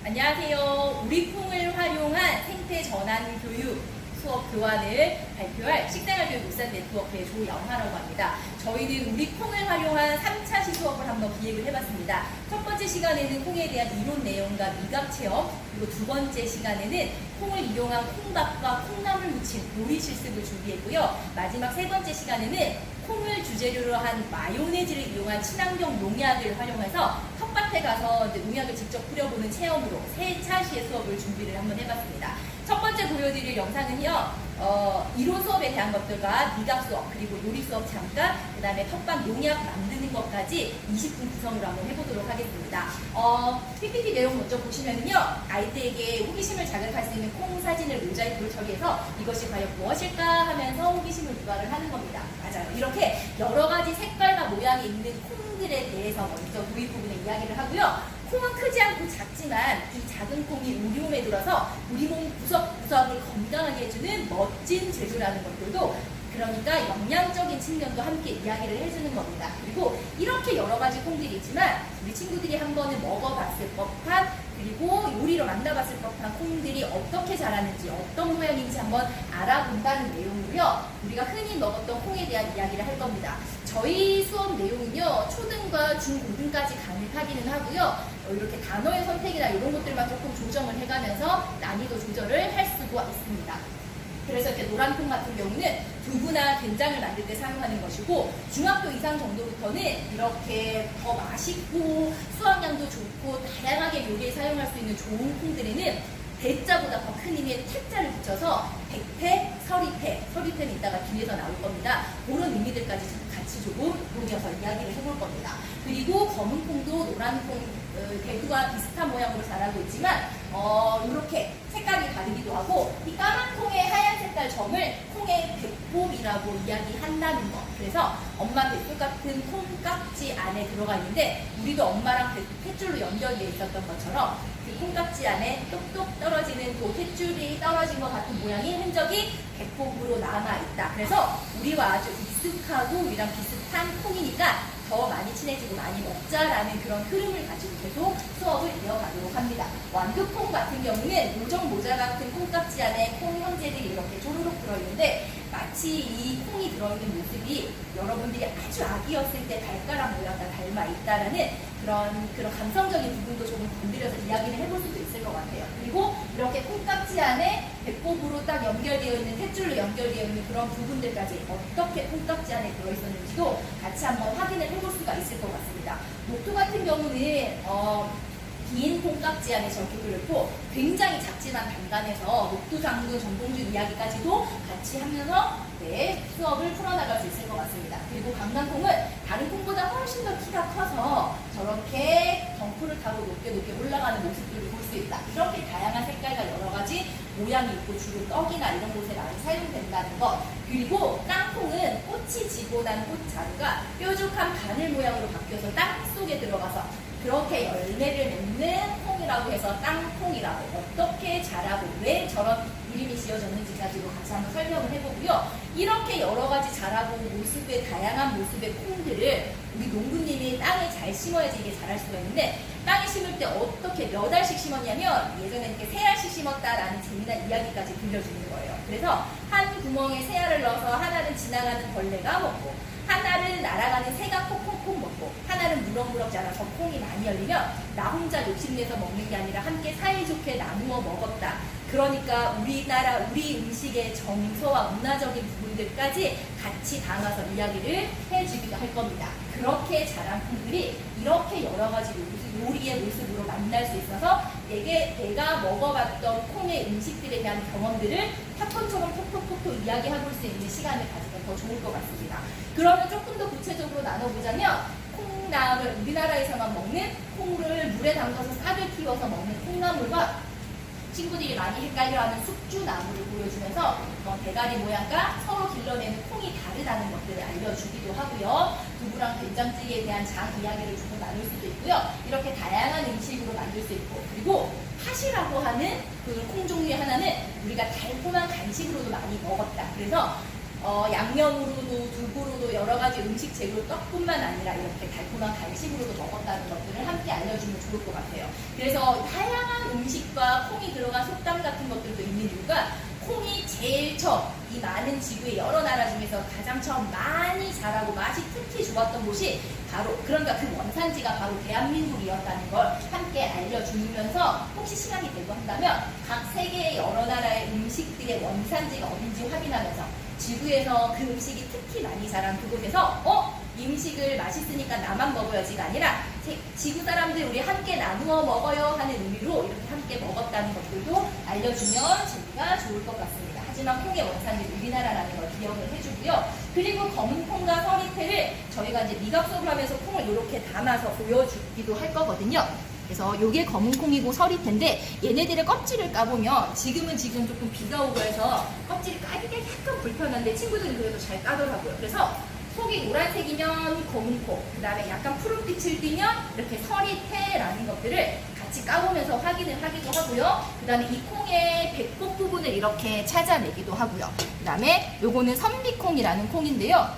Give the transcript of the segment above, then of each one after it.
안녕하세요. 우리 콩을 활용한 생태 전환 교육 수업 교환을 발표할 식생활교육 울산 네트워크의 조영하라고 합니다. 저희는 우리 콩을 활용한 3차 시수업을 한번 기획을 해봤습니다. 첫 번째 시간에는 콩에 대한 이론 내용과 미각 체험, 그리고 두 번째 시간에는 콩을 이용한 콩밥과 콩나물 무침 요리 실습을 준비했고요. 마지막 세 번째 시간에는 콩을 주재료로 한 마요네즈를 이용한 친환경 농약을 활용해서 텃밭에 가서 농약을 직접 뿌려보는 체험으로 세 차시의 수업을 준비를 한번 해봤습니다. 첫 번째 보여드릴 영상은요, 이론 수업에 대한 것들과 미각 수업, 그리고 요리 수업 잠깐, 그 다음에 텃밭 농약 만드는 것까지 20분 구성으로 한번 해보도록 하겠습니다. PPT 내용 먼저 보시면은요, 아이들에게 호기심을 자극할 수 있는 콩 사진을 모자이크로 처리해서 이것이 과연 무엇일까 하면서 호기심을 유발을 하는 겁니다. 맞아요. 이렇게 여러 가지 색깔과 모양이 있는 콩들에 대해서 먼저 도입 부분에 이야기를 하고요. 콩은 크지 않고 작지만 이 작은 콩이 우리 몸에 들어서 우리 몸 구석구석을 건강하게 해주는 멋진 재료라는 것들도, 그러니까 영양적인 측면도 함께 이야기를 해주는 겁니다. 그리고 이렇게 여러 가지 콩들이 있지만 우리 친구들이 한 번은 먹어봤을 법한, 그리고 요리로 만나봤을 법한 콩들이 어떻게 자라는지, 어떤 모양인지 한번 알아본다는 내용으로요, 우리가 흔히 먹었던 콩에 대한 이야기를 할 겁니다. 저희 수업 내용은요, 초등과 중고등까지 강의하기는 하고요, 이렇게 단어의 선택이나 이런 것들만 조금 조정을 해가면서 난이도 조절을 할 수가 있습니다. 그래서 이렇게 노란 콩 같은 경우는 두부나 된장을 만들 때 사용하는 것이고, 중학교 이상 정도부터는 이렇게 더 맛있고 수확량도 좋고 다양하게 요리에 사용할 수 있는 좋은 콩들에는 대자보다 더 큰 의미의 태자를 붙여서 백태, 서리태, 서리태는 이따가 뒤에서 나올 겁니다. 그런 의미들까지 같이 조금 녹여서 이야기를 해볼 겁니다. 그리고 검은 콩도 노란 콩, 대두와 비슷한 모양으로 자라고 있지만 이렇게 색깔이 다르기도 하고, 이 까만 콩의 하얀 색깔 점을 콩의 백봄이라고 이야기한다는 것. 그래서 엄마 뱃속 같은 콩깍지 안에 들어가 있는데, 우리도 엄마랑 탯줄로 연결되어 있었던 것처럼 그 콩깍지 안에 똑똑 떨어지는 그 탯줄이 떨어진 것 같은 모양의 흔적이 백봄으로 남아있다. 그래서 우리와 아주 익숙하고 우리랑 비슷한 콩이니까 더 많이 친해지고 많이 먹자라는 그런 흐름을 가지고 계속 수업을 이어가도록 합니다. 완두콩 같은 경우는 요정 모자 같은 콩깍지 안에 콩 형제들이 이렇게 쪼르륵 들어있는데, 마치 이 콩이 들어있는 모습이 여러분들이 아주 아기였을 때 발가락 모양과 닮아 있다라는 그런 감성적인 부분도 조금 건드려서 이야기를 해볼 수도 있을 것 같아요. 그리고 이렇게 콩깍지 안에 배꼽으로 딱 연결되어 있는, 탯줄로 연결되어 있는 그런 부분들까지 어떻게 콩깍지 안에 들어있었는지도 같이 한번 확인을 해볼 수가 있을 것 같습니다. 녹두 같은 경우는 긴 콩깍지 안에 저렇게 들어있고 굉장히 작지만 단단해서 녹두, 장군, 전봉준 이야기까지도 같이 하면서 수업을 풀어나갈 수 있을 것 같습니다. 그리고 강낭콩은 다른 콩보다 훨씬 더 키가 커서 저렇게 덩쿨을 타고 높게 올라가는 모습들을 볼 수 있다. 이렇게 다양한 색깔과 여러 가지 모양이 있고 주로 떡이나 이런 곳에 많이 사용된다는 것. 그리고 땅콩은 꽃이 지고 난 꽃자루가 뾰족한 바늘 모양으로 바뀌어서 땅 속에 들어가서 그렇게 열매를 맺는 콩이라고 해서 땅콩이라고, 어떻게 자라고 왜 저런 이름이 지어졌는지까지도 같이 한번 설명을 해보고요. 이렇게 여러 가지 자라고 모습의 다양한 모습의 콩들을 우리 농부님이 땅에 잘 심어야지 이게 자랄 수가 있는데, 땅에 심을 때 어떻게 몇 알씩 심었냐면 예전에 이렇게 세 알씩 심었다라는 재미난 이야기까지 들려주는 거예요. 그래서 한 구멍에 세 알을 넣어서 하나는 지나가는 벌레가 먹고, 하나를 날아가는 새가 콕콕콕 먹고, 하나는 무럭무럭 자라서 콩이 많이 열리면 나 혼자 욕심내서 먹는 게 아니라 함께 사이좋게 나누어 먹었다. 그러니까 우리나라, 우리 음식의 정서와 문화적인 부분들까지 같이 담아서 이야기를 해주기도 할 겁니다. 그렇게 자란 콩들이 이렇게 여러 가지 요리의 모습으로 만날 수 있어서 내가 먹어봤던 콩의 음식들에 대한 경험들을 팝콘처럼 톡톡톡톡 이야기해볼 수 있는 시간을 가지면 더 좋을 것 같습니다. 그러면 조금 더 구체적으로 나눠보자면, 콩나물, 우리나라에서만 먹는 콩을 물에 담가서 싹을 틔워서 먹는 콩나물과 친구들이 많이 헷갈려하는 숙주나물을 보여주면서 대가리 모양과 서로 길러내는 콩이 다르다는 것들을 알려주기도 하고요. 두부랑 된장찌개에 대한 장 이야기를 조금 나눌 수도 있고요. 이렇게 다양한 음식으로 만들 수 있고, 그리고 팥이라고 하는 그 콩 종류의 하나는 우리가 달콤한 간식으로도 많이 먹었다. 그래서 양념으로도 두부로도 여러 가지 음식 재료 떡뿐만 아니라 이렇게 달콤한 간식으로도 먹었다는 것들을 함께 알려주면 좋을 것 같아요. 그래서 다양한 음식과 콩이 들어간 속담 같은 것들도 있는 이유가 콩이 제일 처음 이 많은 지구의 여러 나라 중에서 가장 처음 많이 자라고 맛이 특히 좋았던 곳이 바로 그러니까 그 원산지가 바로 대한민국이었다는 걸 함께 알려주면서 혹시 시간이 되고 한다면 각 세계의 여러 나라의 음식들의 원산지가 어딘지 확인하면서 지구에서 그 음식이 특히 많이 자란 그곳에서 이 음식을 맛있으니까 나만 먹어야지가 아니라 지구 사람들 우리 함께 나누어 먹어요 하는 의미로 이렇게 함께 먹었다는 것들도 알려주면 재미가 좋을 것 같습니다. 하지만 콩의 원산지 우리나라라는 걸 기억을 해주고요. 그리고 검은 콩과 서리태를 저희가 이제 미각 수업을 하면서 콩을 이렇게 담아서 보여주기도 할 거거든요. 그래서 요게 검은 콩이고 서리태인데 얘네들의 껍질을 까보면 지금 조금 비가 오고 해서 껍질을 까기가 약간 불편한데 친구들은 그래도 잘 까더라고요. 그래서 속이 노란색이면 검은 콩, 그 다음에 약간 푸른빛을 띠면 이렇게 서리태라는 것들을 같이 까보면서 확인을 하기도 하고요. 그 다음에 이 콩의 백복 부분을 이렇게 찾아내기도 하고요. 그 다음에 요거는 선비콩이라는 콩인데요.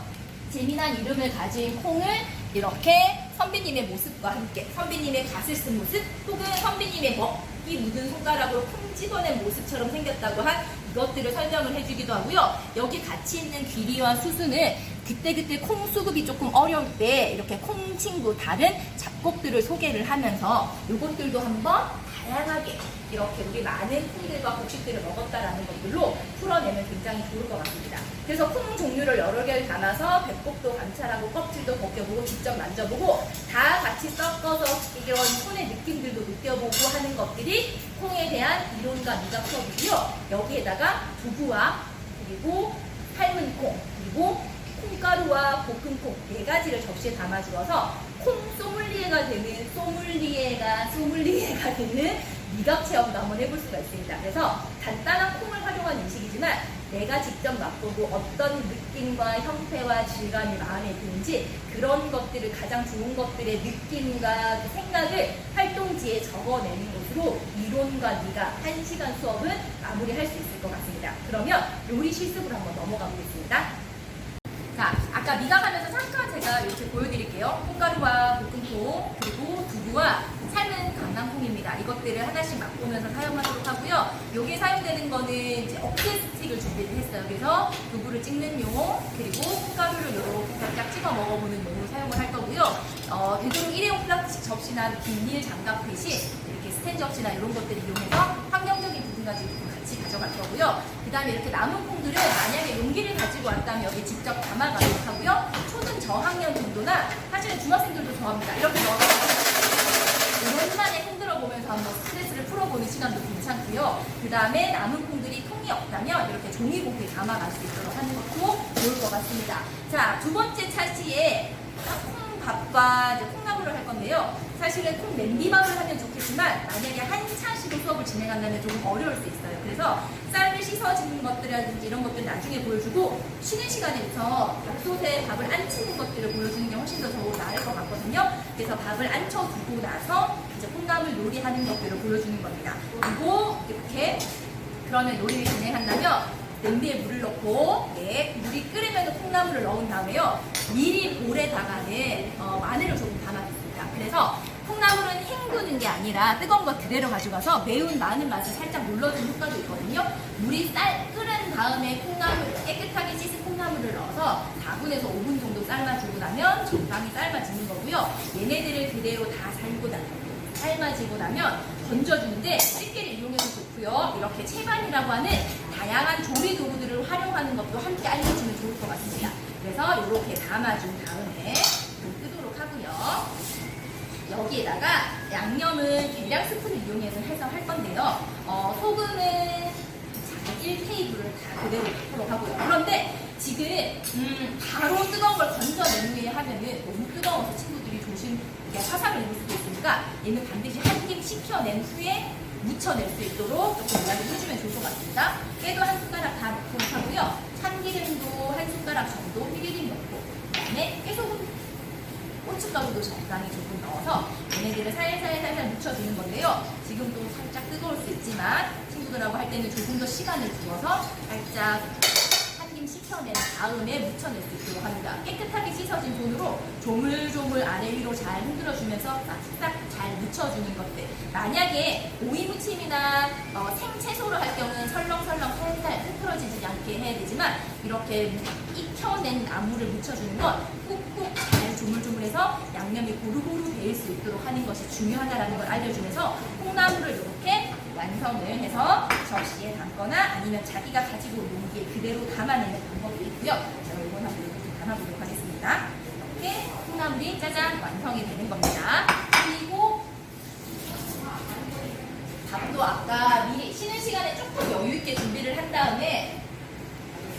재미난 이름을 가진 콩을 이렇게 선비님의 모습과 함께 선비님의 갓을 쓴 모습 혹은 선비님의 먹기 묻은 손가락으로 콩 집어낸 모습처럼 생겼다고 한 이것들을 설명을 해주기도 하고요. 여기 같이 있는 귀리와 수순을 그때그때 콩 수급이 조금 어려울 때 이렇게 콩 친구 다른 잡곡들을 소개를 하면서 이것들도 한번 다양하게 이렇게 우리 많은 콩들과 곡식들을 먹었다라는 것들로 풀어내면 굉장히 좋을 것 같습니다. 그래서 콩 종류를 여러 개를 담아서 배꼽도 관찰하고 껍질도 벗겨보고 직접 만져보고 다 같이 섞어서 이런 콩의 느낌들도 느껴보고 하는 것들이 콩에 대한 이론과 미각 수업이고요. 여기에다가 두부와 그리고 삶은 콩 그리고 콩가루와 볶은 콩 4가지를 접시에 담아주어서 콩 소믈리에가 되는 소믈리에가 되는 미각 체험도 한번 해볼 수가 있습니다. 그래서 간단한 콩을 활용한 음식이지만 내가 직접 맛보고 어떤 느낌과 형태와 질감이 마음에 드는지 그런 것들을 가장 좋은 것들의 느낌과 그 생각을 활동지에 적어내는 것으로 이론과 미각 1시간 수업은 마무리할 수 있을 것 같습니다. 그러면 요리 실습으로 한번 넘어가 보겠습니다. 자, 아까 미각하면서 잠깐 제가 이렇게 보여드릴게요. 콩가루와 볶음콩 그리고 두부와 삶은 강낭콩입니다. 이것들을 하나씩 맛보면서 사용하도록 하고요. 여기에 사용되는 거는 이제 어깨 스틱을 준비를 했어요. 그래서 두부를 찍는 용 그리고 콩가루를 이렇게 살짝 찍어 먹어보는 용으로 사용을 할 거고요. 되도록 일회용 플라스틱 접시나 비닐 장갑 대신 이렇게 스텐 접시나 이런 것들을 이용해서 환경적인 부분까지 같이 가져갈 거고요. 그 다음에 이렇게 남은 콩들을 만약에 용기를 가지고 왔다면 여기 직접 담아가도록 하고요. 초등 저학년 정도나 사실은 중학생들도 좋아합니다. 이렇게 넣어서 오랜만에 흔들어 보면서 한번 스트레스를 풀어보는 시간도 괜찮고요. 그 다음에 남은 콩들이 통이 없다면 이렇게 종이봉투에 담아갈 수 있도록 하는 것도 좋을 것 같습니다. 자, 두 번째 차시에 콩밥과 이제 콩나물을 할 건데요. 사실은 콩 냄비밥을 하면 좋겠지만 만약에 한 차시로 수업을 진행한다면 조금 어려울 수 있어요. 그래서 쌀을 씻어지는 것들이라든지 이런 것들 나중에 보여주고 쉬는 시간에부터 밥솥에 밥을 안 치는 것들을 보여주는 게 훨씬 더 나을 것 같거든요. 그래서 밥을 안쳐두고 나서 이제 콩나물 요리하는 것들을 보여주는 겁니다. 그리고 이렇게 그러면 요리를 진행한다면 냄비에 물을 넣고 물이 끓으면 콩나물을 넣은 다음에요. 미리 볼에다가는 마늘을 조금 담아줬습니다. 그래서 콩나물은 헹구는 게 아니라 뜨거운 거 그대로 가져가서 매운 마늘 맛을 살짝 눌러주는 효과도 있거든요. 물이 끓은 다음에 콩나물 깨끗하게 씻은 콩나물을 넣어서 4분에서 5분 정도 삶아주고 나면 적당히 삶아지는 거고요. 얘네들을 그대로 다 삶아지고 나면 건져주는데 집게를 이용해도 좋고요. 이렇게 채반이라고 하는 다양한 조리 도구들을 활용하는 것도 함께 알려주면 좋을 것 같습니다. 그래서 이렇게 담아준 다음에 끄도록 하고요. 여기에다가 양념은 계량 스푼을 이용해서 해서 할 건데요. 소금은 1테이블을 다 그대로 넣도록 하고요. 그런데 지금 바로 뜨거운 걸 건져낸 후에 하면은 너무 뜨거워서 친구들이 화상을 입을 수도 있으니까 얘는 반드시 한 김 식혀낸 후에 묻혀낼 수 있도록 조금 연락을 해주면 좋을 것 같습니다. 깨도 한 숟가락 다 넣도록 하고요. 참기름도 한 숟가락 정도 휘리릭 넣고 그다음에 깨소금, 고춧가루도 적당히 조금 넣어서 얘네들을 살살 묻혀주는 건데요. 지금도 살짝 뜨거울 수 있지만 친구들하고 할 때는 조금 더 시간을 두어서 살짝 한 스팀 식혀낸 다음에 묻혀낼 수 있도록 합니다. 깨끗하게 씻어진 손으로 조물조물 아래 위로 잘 흔들어주면서 싹싹 잘 묻혀주는 것들. 만약에 오이 무침이나 생채소로 할 경우는 설렁설렁 살살 흐트러지지 않게 해야 되지만 이렇게 익혀낸 나물을 묻혀주는 건 꾹꾹 잘 조물조물해서 양념이 고루고루 배일 수 있도록 하는 것이 중요하다는 걸 알려주면서 콩나물을 이렇게 완성을 해서 접시에 담거나 아니면 자기가 가지고 온 용기에 그대로 담아내는 방법도 있고요. 제가 이번 한번 이렇게 담아보도록 하겠습니다. 이렇게 콩나물이 짜잔 완성이 되는 겁니다. 그리고 밥도 아까 미리 쉬는 시간에 조금 여유 있게 준비를 한 다음에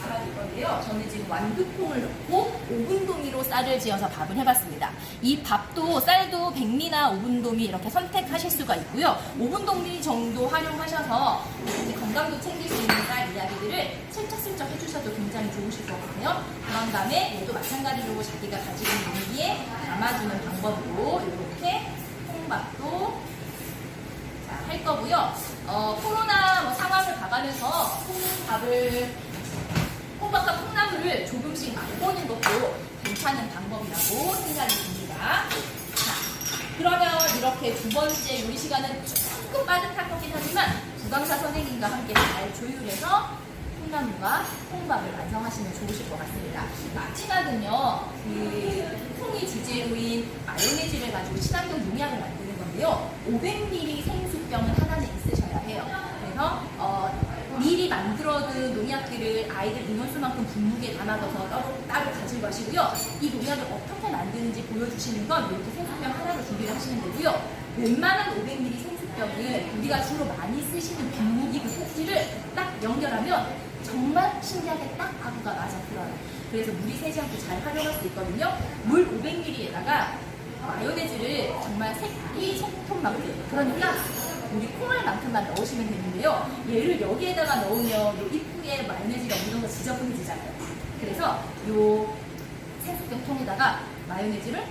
담아줄 건데요. 저는 지금 완두콩을 넣고 오븐도미로 쌀을 지어서 밥을 해봤습니다. 이 밥도 쌀도 백미나 오븐도미 이렇게 선택하실 수가 있고요. 오븐도미 정도 활용하셔서 이제 건강도 챙길 수 있는 쌀 이야기들을 슬쩍슬쩍 해주셔도 굉장히 좋으실 것 같아요. 그런 다음에 얘도 마찬가지로 자기가 가지고 있는 용기에 담아주는 방법으로 이렇게 콩밥도 할 거고요. 코로나 상황을 봐가면서 콩밥과 콩나물을 조금씩 맛보는 것도 괜찮은 방법이라고 생각이 듭니다. 자, 그러면 이렇게 두 번째 요리 시간은 조금 빠듯할 거긴 하지만 부강사 선생님과 함께 잘 조율해서 콩나물과 콩밥을 완성하시면 좋으실 것 같습니다. 마지막은요, 콩이 주재료인 마요네즈를 가지고 친환경 농약을 만드는 건데요. 500ml 생수병은 하나는 있으셔야 해요. 그래서 미리 만들어둔 농약들을 아이들 인원수만큼 분무기에 담아둬서 따로 가지고 가시고요. 이 농약을 어떻게 만드는지 보여주시는 건 이렇게 생수병 하나로 준비를 하시면 되고요. 웬만한 500ml 생수병은 우리가 주로 많이 쓰시는 분무기 그 꼭지를 딱 연결하면 정말 신기하게 딱 아구가 맞아 들어요. 그래서 물이 새지 않고 잘 활용할 수 있거든요. 물 500ml에다가 마요네즈를 정말 새끼 손톱만큼, 그러니까 우리 콩알만큼만 넣으시면 되는데요. 얘를 여기에다가 넣으면 요 이쁘게 마요네즈가 묻어서 지저분해지잖아요. 그래서 요 생수병 통에다가 마요네즈를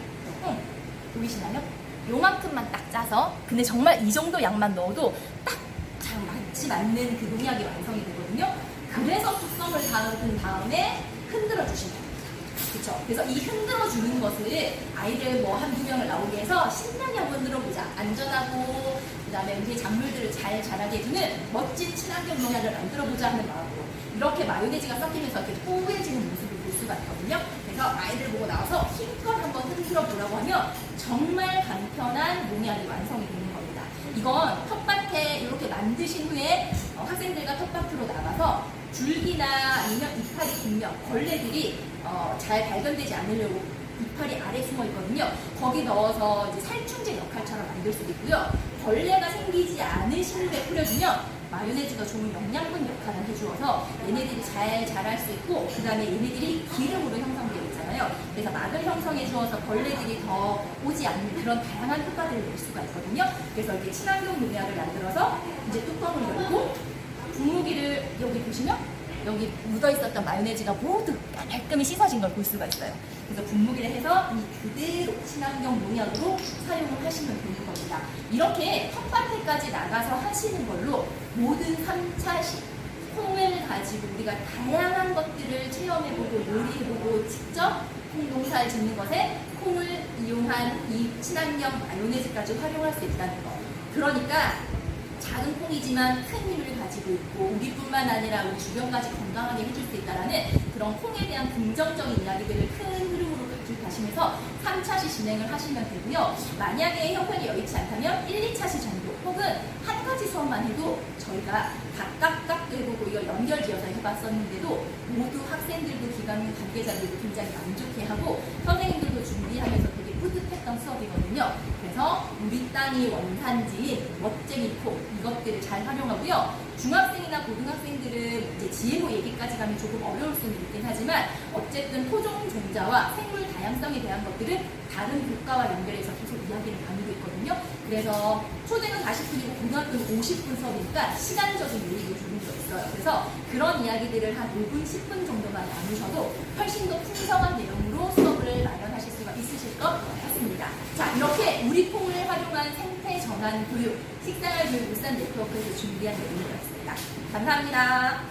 보이시나요? 요만큼만 딱 짜서, 근데 정말 이 정도 양만 넣어도 딱 잘 맞는 그 농약이 완성이 되거든요. 그래서 뚜껑을 닫은 다음에 흔들어 주시면 됩니다. 그렇죠? 그래서 이 흔들어 주는 것을 아이들 뭐 한두 명을 나오게 해서 신나게 한번 흔들어보자. 안전하고 그다음에 우리 작물들을 잘 자라게 해주는 멋진 친환경 농약을 만들어보자 하는 마음으로 이렇게 마요네즈가 섞이면서 이렇게 뽀얘지는 모습을 볼 수가 있거든요. 그래서 아이들 보고 나와서 힘껏 한번 흔들어 보라고 하면 정말 간편한 농약이 완성이 되는 겁니다. 이건 텃밭에 이렇게 만드신 후에 학생들과 텃밭으로 나가서 줄기나 아니면 이파리 뒷면 벌레들이 잘 발견되지 않으려고 이파리 아래 숨어 있거든요. 거기 넣어서 이제 살충제 역할처럼 만들 수도 있고요. 벌레가 생기지 않은 식물에 뿌려주면 마요네즈가 좋은 영양분 역할을 해주어서 얘네들이 잘 자랄 수 있고, 그 다음에 얘네들이 기름으로 형성되어 있잖아요. 그래서 막을 형성해 주어서 벌레들이 더 오지 않는 그런 다양한 효과들을 낼 수가 있거든요. 그래서 이렇게 친환경 농약을 만들어서 이제 뚜껑을 열고 분무기를 여기 보시면 여기 묻어있었던 마요네즈가 모두 깔끔히 씻어진 걸 볼 수가 있어요. 그래서 분무기를 해서 이 그대로 친환경 농약으로 사용을 하시면 되는 겁니다. 이렇게 텃밭에까지 나가서 하시는 걸로 모든 3차식 콩을 가지고 우리가 다양한 것들을 체험해보고 요리해보고 직접 콩 농사를 짓는 것에 콩을 이용한 이 친환경 마요네즈까지 활용할 수 있다는 거. 그러니까 작은 콩이지만 큰 힘을 가지고 있고 우리뿐만 아니라 우리 주변까지 건강하게 해줄 수 있다는 그런 콩에 대한 긍정적인 이야기들을 큰 흐름으로 가지고 가시면서 3차시 진행을 하시면 되고요. 만약에 형편이 여의치 않다면 1, 2차시 정도 혹은 한 가지 수업만 해도 저희가 각각각도 해보고 이걸 연결지어서 해봤었는데도 모두 학생들도 기관 관계자들도 굉장히 만족해하고 선생님들도 준비하면서 되게 뿌듯했던 수업이거든요. 그래서 우리 땅이 원산지인 멋쟁이 콩 이것들을 잘 활용하고요. 중학생이나 고등학생들은 이제 GMO 얘기까지 가면 조금 어려울 수는 있긴 하지만 어쨌든 토종 종자와 생물 다양성에 대한 것들은 다른 교과와 연결해서 계속 이야기를 나누고 있거든요. 그래서 초등은 40분이고 고등학교는 50분 수업이니까 시간적인 요일도 조금 더 있어요. 그래서 그런 이야기들을 한 5분, 10분 정도만 나누셔도 훨씬 더 풍성한 내용으로 수업을 마련하실 수가 있으실 것 같습니다. 자, 이렇게 우리 콩을 활용한 생태 전환 교육, 식생활 교육 울산 네트워크에서 준비한 내용이었습니다. 감사합니다.